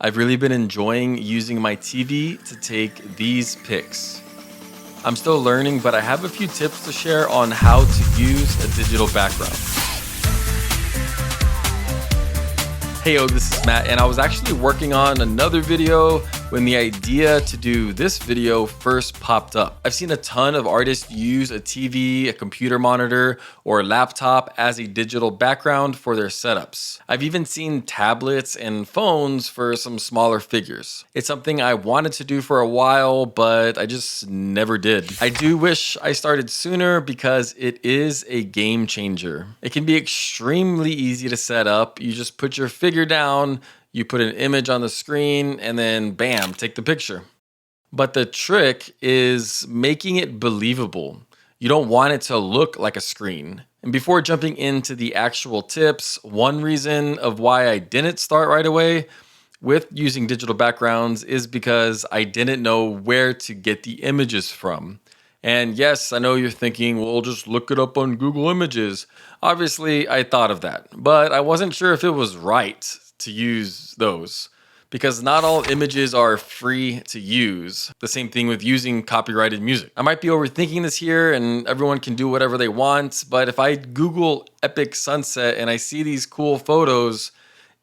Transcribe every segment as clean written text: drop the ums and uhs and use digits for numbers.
I've really been enjoying using my TV to take these pics. I'm still learning, but I have a few tips to share on how to use a digital background. Hey yo, this is Matt, and I was actually working on another video when the idea to do this video first popped up. I've seen a ton of artists use a TV, a computer monitor, or a laptop as a digital background for their setups. I've even seen tablets and phones for some smaller figures. It's something I wanted to do for a while, but I just never did. I do wish I started sooner because it is a game changer. It can be extremely easy to set up. You just put your figure down, you put an image on the screen, and then bam, take the picture. But the trick is making it believable. You don't want it to look like a screen. And before jumping into the actual tips, one reason of why I didn't start right away with using digital backgrounds is because I didn't know where to get the images from. And yes, I know you're thinking, well, just look it up on Google Images. Obviously, I thought of that, but I wasn't sure if it was right to use those because not all images are free to use. The same thing with using copyrighted music. I might be overthinking this here and everyone can do whatever they want, but if I Google epic sunset and I see these cool photos,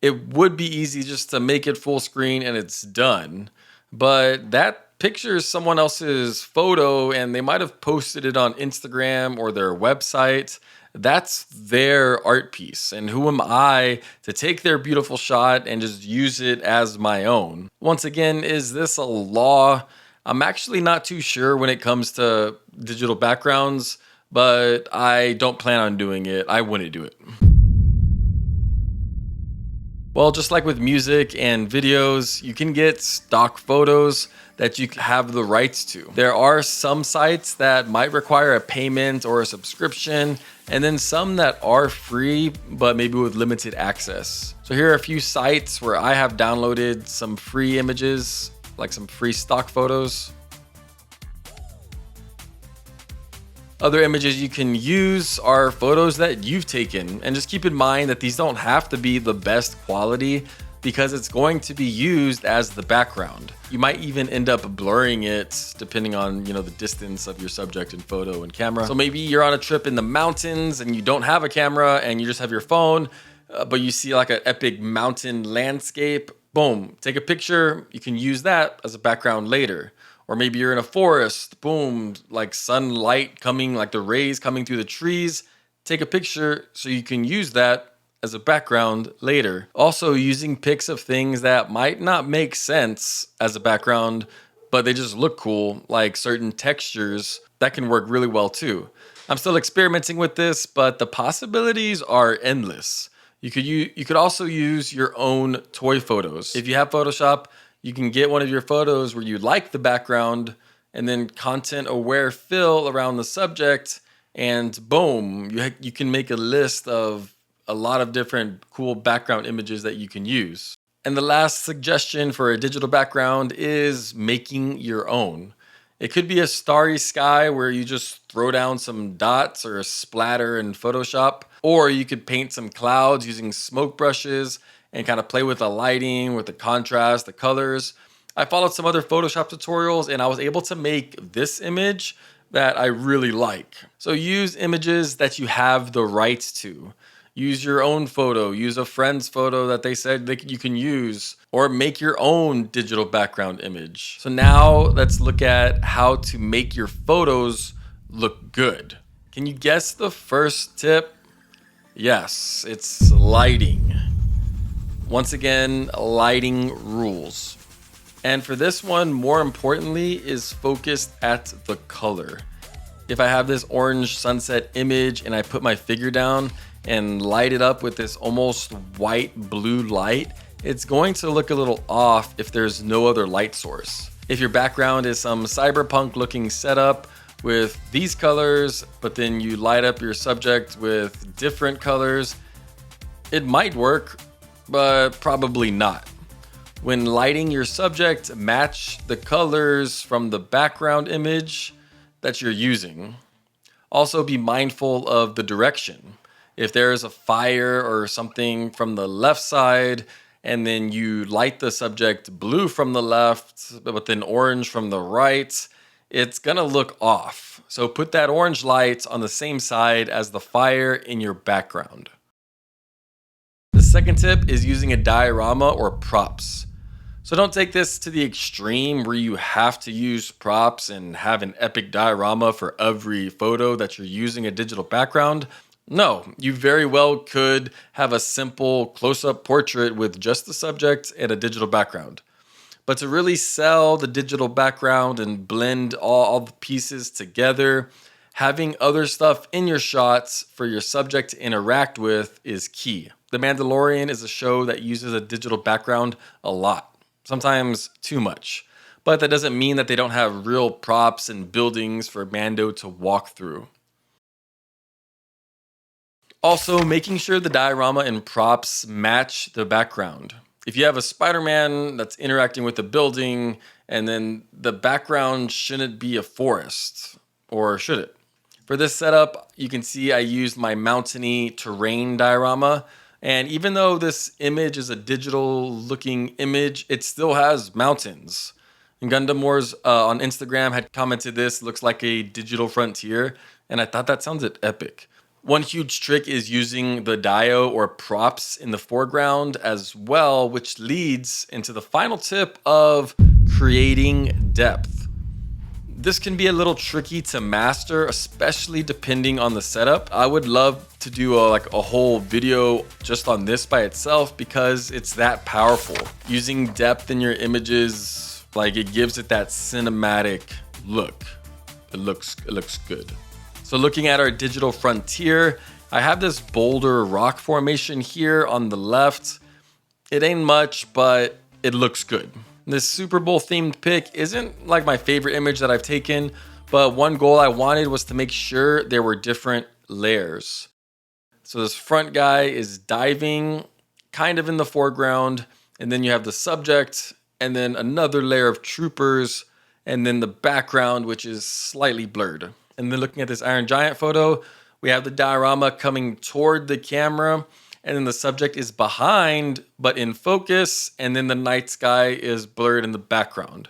it would be easy just to make it full screen and it's done. But that picture is someone else's photo and they might have posted it on Instagram or their website. That's their art piece. And who am I to take their beautiful shot and just use it as my own? Once again, is this a law? I'm actually not too sure when it comes to digital backgrounds, but I don't plan on doing it. I wouldn't do it. Well, just like with music and videos, you can get stock photos that you have the rights to. There are some sites that might require a payment or a subscription, and then some that are free, but maybe with limited access. So here are a few sites where I have downloaded some free images, like some free stock photos. Other images you can use are photos that you've taken, and just keep in mind that these don't have to be the best quality because it's going to be used as the background. You might even end up blurring it depending on, the distance of your subject in photo and camera. So maybe you're on a trip in the mountains and you don't have a camera and you just have your phone, but you see like an epic mountain landscape. Boom, take a picture. You can use that as a background later. Or maybe you're in a forest, boom, like sunlight coming, like the rays coming through the trees. Take a picture so you can use that as a background later. Also, using pics of things that might not make sense as a background, but they just look cool, like certain textures, that can work really well too. I'm still experimenting with this, but the possibilities are endless. You could also use your own toy photos. If you have Photoshop, you can get one of your photos where you like the background and then content-aware fill around the subject, and boom, you can make a list of a lot of different cool background images that you can use. And the last suggestion for a digital background is making your own. It could be a starry sky where you just throw down some dots or a splatter in Photoshop, or you could paint some clouds using smoke brushes and kind of play with the lighting, with the contrast, the colors. I followed some other Photoshop tutorials and I was able to make this image that I really like. So use images that you have the rights to. Use your own photo, use a friend's photo that they said you can use, or make your own digital background image. So now let's look at how to make your photos look good. Can you guess the first tip? Yes, it's lighting. Once again, lighting rules. And for this one, more importantly, is focused at the color. If I have this orange sunset image and I put my figure down and light it up with this almost white blue light, it's going to look a little off if there's no other light source. If your background is some cyberpunk looking setup with these colors, but then you light up your subject with different colors, it might work, but probably not. When lighting your subject, match the colors from the background image that you're using. Also be mindful of the direction. If there is a fire or something from the left side, and then you light the subject blue from the left, but then orange from the right, it's gonna look off. So put that orange light on the same side as the fire in your background. The second tip is using a diorama or props. So don't take this to the extreme where you have to use props and have an epic diorama for every photo that you're using a digital background. No, you very well could have a simple close-up portrait with just the subject and a digital background. But to really sell the digital background and blend all the pieces together, having other stuff in your shots for your subject to interact with is key. The Mandalorian is a show that uses a digital background a lot, sometimes too much. But that doesn't mean that they don't have real props and buildings for Mando to walk through. Also, making sure the diorama and props match the background. If you have a Spider-Man that's interacting with a building, and then the background shouldn't be a forest, or should it? For this setup, you can see I used my mountainy terrain diorama, and even though this image is a digital looking image, it still has mountains. And Gundam Wars on Instagram had commented this looks like a digital frontier, and I thought that sounded epic. One huge trick is using the dio or props in the foreground as well, which leads into the final tip of creating depth. This can be a little tricky to master, especially depending on the setup. I would love to do a whole video just on this by itself because it's that powerful. Using depth in your images, it gives it that cinematic look. It looks good. So looking at our digital frontier, I have this boulder rock formation here on the left. It ain't much, but it looks good. This Super Bowl themed pic isn't my favorite image that I've taken, but one goal I wanted was to make sure there were different layers. So this front guy is diving kind of in the foreground, and then you have the subject, and then another layer of troopers, and then the background, which is slightly blurred. And then looking at this Iron Giant photo, we have the diorama coming toward the camera, and then the subject is behind, but in focus, and then the night sky is blurred in the background.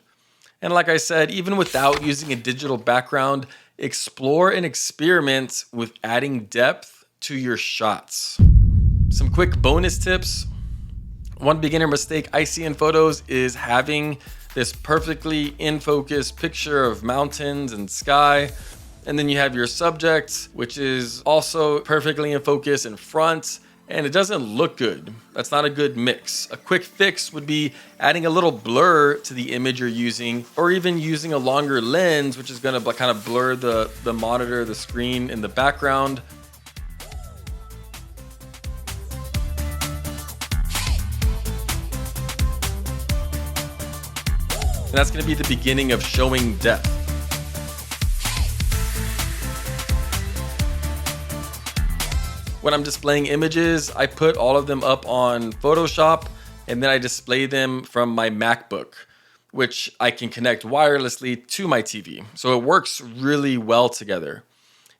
And like I said, even without using a digital background, explore and experiment with adding depth to your shots. Some quick bonus tips. One beginner mistake I see in photos is having this perfectly in focus picture of mountains and sky. And then you have your subject, which is also perfectly in focus in front, and it doesn't look good. That's not a good mix. A quick fix would be adding a little blur to the image you're using, or even using a longer lens, which is gonna kind of blur the monitor, the screen in the background. And that's gonna be the beginning of showing depth. When I'm displaying images, I put all of them up on Photoshop, and then I display them from my MacBook, which I can connect wirelessly to my TV. So it works really well together.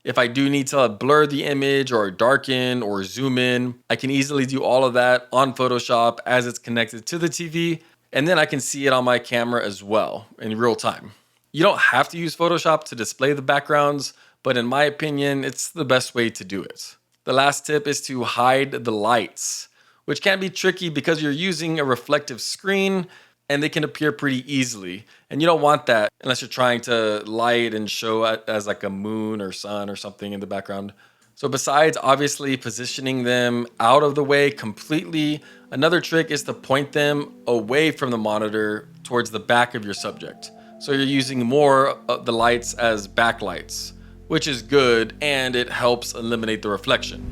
If I do need to blur the image or darken or zoom in, I can easily do all of that on Photoshop as it's connected to the TV, and then I can see it on my camera as well in real time. You don't have to use Photoshop to display the backgrounds, but in my opinion, it's the best way to do it. The last tip is to hide the lights, which can be tricky because you're using a reflective screen and they can appear pretty easily. And you don't want that unless you're trying to light and show as a moon or sun or something in the background. So besides obviously positioning them out of the way completely, another trick is to point them away from the monitor towards the back of your subject. So you're using more of the lights as backlights, which is good, and it helps eliminate the reflection.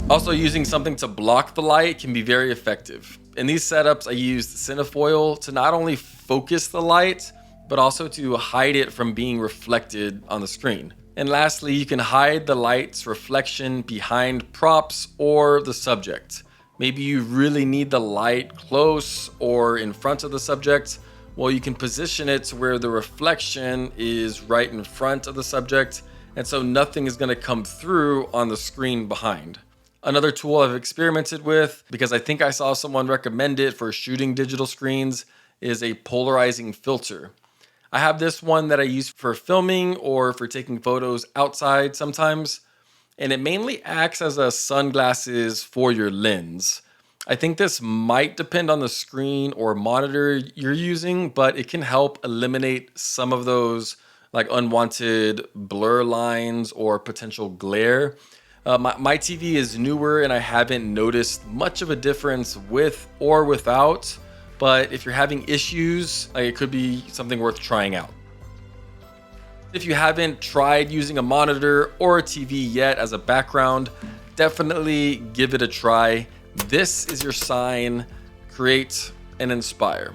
Also, using something to block the light can be very effective. In these setups, I used Cinefoil to not only focus the light, but also to hide it from being reflected on the screen. And lastly, you can hide the light's reflection behind props or the subject. Maybe you really need the light close or in front of the subject. Well, you can position it to where the reflection is right in front of the subject, and so nothing is going to come through on the screen behind. Another tool I've experimented with, because I think I saw someone recommend it for shooting digital screens, is a polarizing filter. I have this one that I use for filming or for taking photos outside sometimes, and it mainly acts as a sunglasses for your lens. I think this might depend on the screen or monitor you're using, but it can help eliminate some of those like unwanted blur lines or potential glare. My TV is newer and I haven't noticed much of a difference with or without, but if you're having issues, like, it could be something worth trying out. If you haven't tried using a monitor or a TV yet as a background, definitely give it a try. This is your sign. Create and inspire.